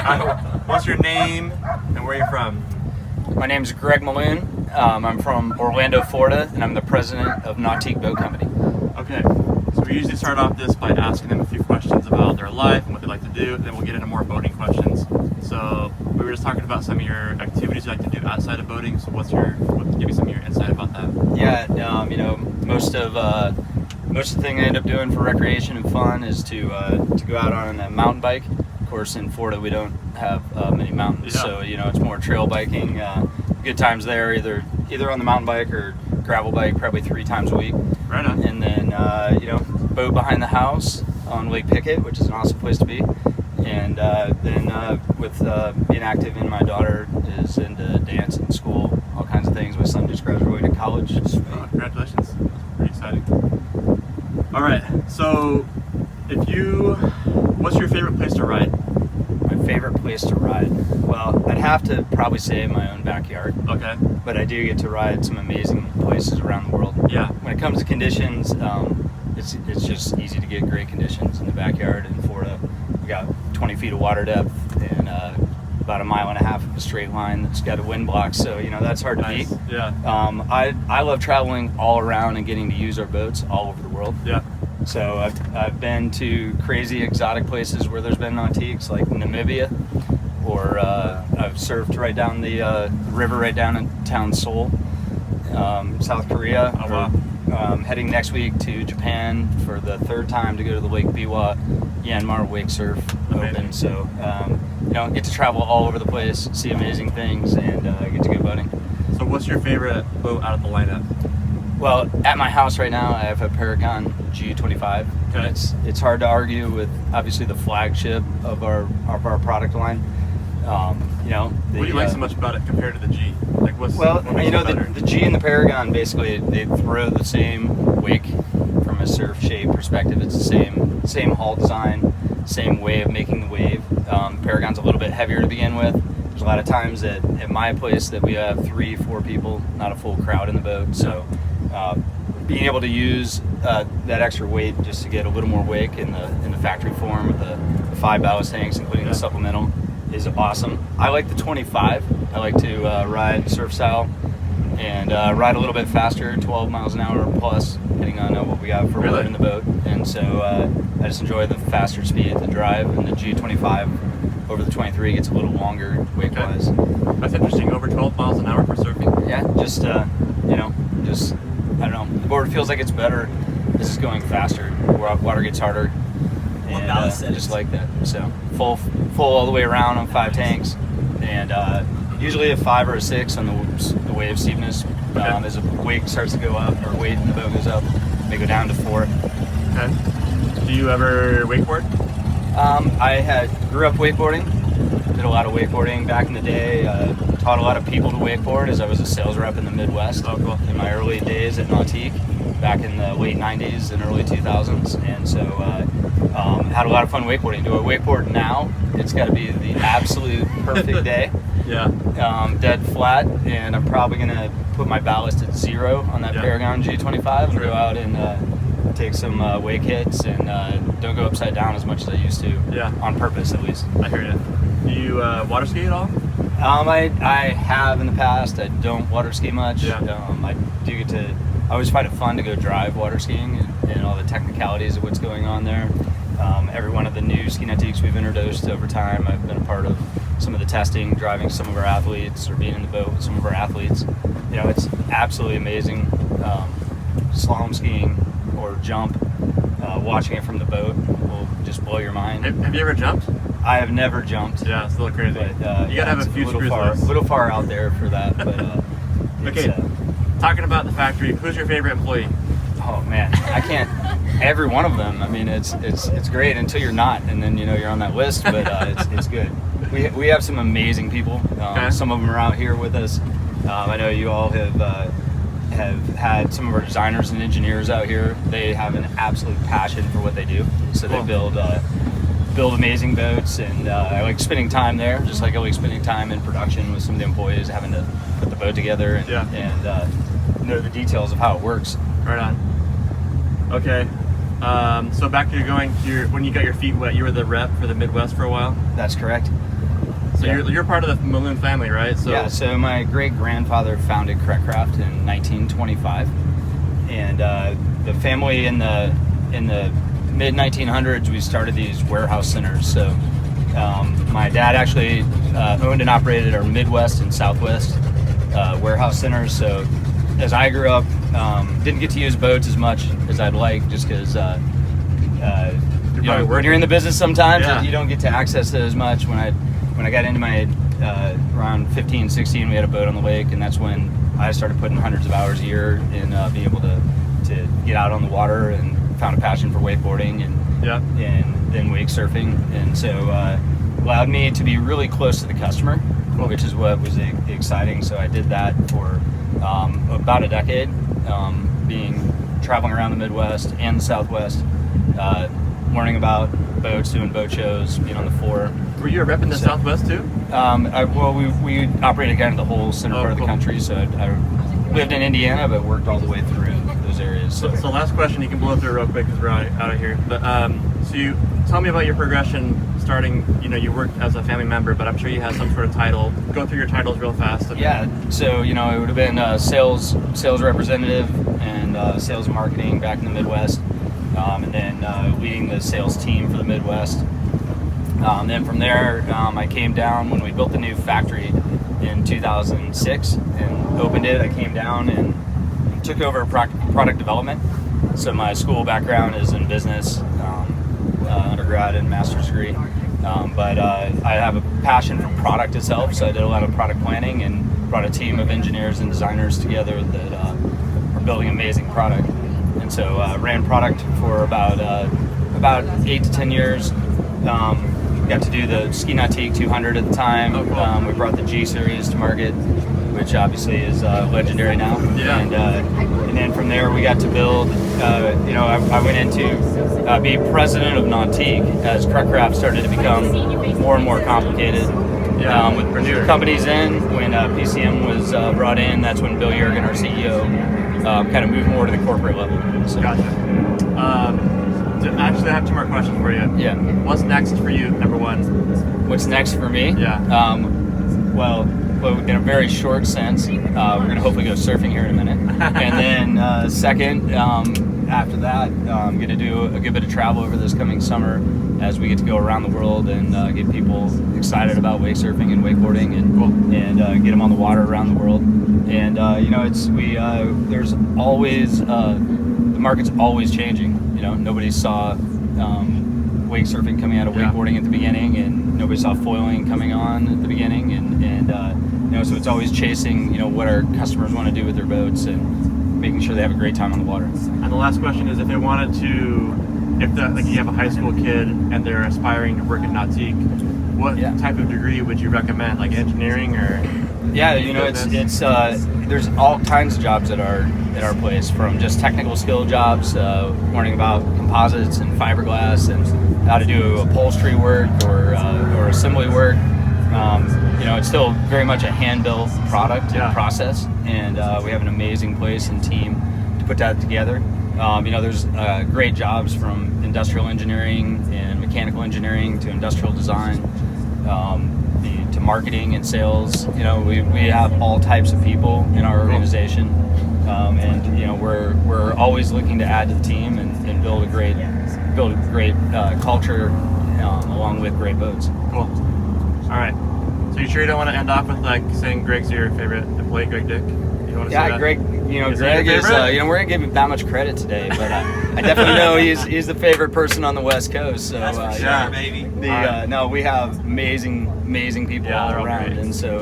What's your name and where are you from? My name is Greg Meloon. I'm from Orlando, Florida, and I'm the president of Nautique Boat Company. Okay, so we usually start off this by asking them a few questions about their life and what they like to do, and then we'll get into more boating questions. So we were just talking about some of your activities you like to do outside of boating. So give me some of your insight about that. Yeah, most of the thing I end up doing for recreation and fun is to go out on a mountain bike. Of course, in Florida we don't have many mountains, so it's more trail biking. Good times there, either on the mountain bike or gravel bike, probably 3 times a week. Right on. And then boat behind the house on Lake Pickett, which is an awesome place to be. And then with being active, and my daughter is into dance and school, all kinds of things. My son just graduated college. Congratulations. That's pretty exciting. All right, so what's your favorite place to ride? My favorite place to ride? Well, I'd have to probably say my own backyard. Okay. But I do get to ride some amazing places around the world. Yeah. When it comes to conditions, it's just easy to get great conditions in the backyard in Florida. We got 20 feet of water depth and about 1.5 miles of a straight line that's got a wind block, so that's hard to beat. Yeah. I love traveling all around and getting to use our boats all over the world. Yeah. So I've been to crazy exotic places where there's been nautiques, like Namibia, or I've surfed right down the river right down in town Seoul, South Korea. Oh, wow. Heading next week to Japan for the 3rd time to go to the Lake Biwa Yanmar Wake Surf Open. So get to travel all over the place, see amazing things, and get to go boating. So what's your favorite boat out of the lineup? Well, at my house right now, I have a Paragon G25. Okay. It's hard to argue with obviously the flagship of our product line. What do you like so much about it compared to the G? Like what makes it better? The G and the Paragon basically they throw the same wake from a surf shape perspective. It's the same hull design, same way of making the wave. Paragon's a little bit heavier to begin with. There's a lot of times at my place that we have 3-4 people, not a full crowd in the boat. So being able to use that extra weight just to get a little more wake in the factory form with the 5 ballast tanks, including the supplemental, is awesome. I like the 25. I like to ride surf style and ride a little bit faster, 12 miles an hour plus, depending on what we got for load in the boat. And so I just enjoy the faster speed, the drive, and the G25 over the 23 gets a little longer wake-wise. That's interesting. Over 12 miles an hour for surfing. Yeah, I don't know. The board feels like it's better as it's going faster. Water gets harder. And I just like that. So full all the way around on 5 tanks, and usually a 5 or a 6 on the wave steepness. As the wake starts to go up, or weight in the boat goes up, they go down to 4. Okay. Do you ever wakeboard? I grew up wakeboarding. Did a lot of wakeboarding back in the day. Taught a lot of people to wakeboard as I was a sales rep in the Midwest. Oh, cool. In my early days at Nautique, back in the late 90s and early 2000s, and so had a lot of fun wakeboarding. Do I wakeboard now? It's got to be the absolute perfect day. Yeah. Dead flat, and I'm probably gonna put my ballast at 0 on that Paragon G25 and go out and take some wake hits and don't go upside down as much as I used to. Yeah. On purpose, at least. I hear you. Do you water ski at all? I have in the past. I don't water ski much. Yeah. I always find it fun to go drive water skiing and all the technicalities of what's going on there. Every one of the new ski nautiques we've introduced over time, I've been a part of some of the testing, driving some of our athletes or being in the boat with some of our athletes. It's absolutely amazing. Slalom skiing or jump, watching it from the boat will just blow your mind. Have you ever jumped? I have never jumped. Yeah, it's a little crazy. But, you gotta have a few screws loose. A little far out there for that. But okay. Talking about the factory, who's your favorite employee? Oh man, I can't. Every one of them. I mean, it's great until you're not, and then you're on that list. But it's good. We have some amazing people. Some of them are out here with us. I know you all have had some of our designers and engineers out here. They have an absolute passion for what they do. So they build amazing boats, and I like spending time there, just like I like spending time in production with some of the employees, having to put the boat together and know the details of how it works. Right on. Okay. So back to when you got your feet wet, you were the rep for the Midwest for a while? That's correct. So Yeah. you're part of the Meloon family, right? So Yeah, so my great-grandfather founded Craft in 1925, and the family in the mid-1900s, we started these warehouse centers. So my dad actually owned and operated our Midwest and Southwest warehouse centers. So as I grew up, didn't get to use boats as much as I'd like, just because when you're in the business sometimes, you don't get to access it as much. When I got into my around 15, 16, we had a boat on the lake, and that's when I started putting hundreds of hours a year in being able to get out on the water, and found a passion for wakeboarding and then wake surfing, and so allowed me to be really close to the customer, which is what was exciting. So I did that for about a decade, traveling around the Midwest and the Southwest, learning about boats, doing boat shows, being on the floor. Were you a rep in the Southwest too? We operated kind of the whole center part of the country. So I lived in Indiana, but worked all the way through those areas. So last question, you can blow through real quick because we're out of here. But so you tell me about your progression. Starting, you worked as a family member, but I'm sure you had some sort of title. Go through your titles real fast. Yeah. So it would have been sales representative and sales and marketing back in the Midwest, and then leading the sales team for the Midwest. Then from there, I came down when we built the new factory in 2006 and opened it. I came down and took over product development. So my school background is in business, undergrad and master's degree. But I have a passion for product itself, so I did a lot of product planning and brought a team of engineers and designers together that are building amazing product. And so ran product for about 8 to 10 years. Got to do the Ski Nautique 200 at the time. Oh, cool. We brought the G series to market, which obviously is legendary now. Yeah. And then from there we got to build. I went into be president of Nautique as Craft started to become more and more complicated. Yeah, with new companies in, when PCM was brought in, that's when Bill Yergin, our CEO, kind of moved more to the corporate level. So. Gotcha. Actually, I have 2 more questions for you. Yeah. What's next for you, number 1? What's next for me? Yeah. Well, in a very short sense, we're going to hopefully go surfing here in a minute. And then second, after that, I'm going to do a good bit of travel over this coming summer as we get to go around the world and get people excited about wake surfing and wakeboarding and get them on the water around the world. And there's always the market's always changing. Nobody saw wake surfing coming out of wakeboarding at the beginning, and nobody saw foiling coming on at the beginning, and so it's always chasing what our customers want to do with their boats and making sure they have a great time on the water. And the last question is, if they wanted to, like you have a high school kid and they're aspiring to work at Nautique, what type of degree would you recommend, like engineering or? Yeah, it's there's all kinds of jobs at our place, from just technical skill jobs, learning about composites and fiberglass and how to do upholstery work or assembly work. It's still very much a hand-built product and process, and we have an amazing place and team to put that together. There's great jobs from industrial engineering and mechanical engineering to industrial design, to marketing and sales. We have all types of people in our organization, and we're always looking to add to the team and build a great culture along with great boats. Cool. All right. So you sure you don't want to end off with saying Greg's your favorite employee, Greg Dick? You want to say that? Greg. Greg is. We're gonna give him that much credit today, but I definitely know he's the favorite person on the West Coast. So that's for sure, baby. No, we have amazing people all around, and so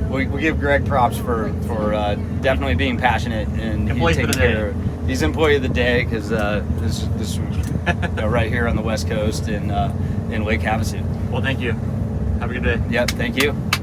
we'll give Greg props for definitely being passionate and taking care of. He's employee of the day because this right here on the West Coast in Lake Havasu. Well, thank you. Have a good day. Yep, thank you.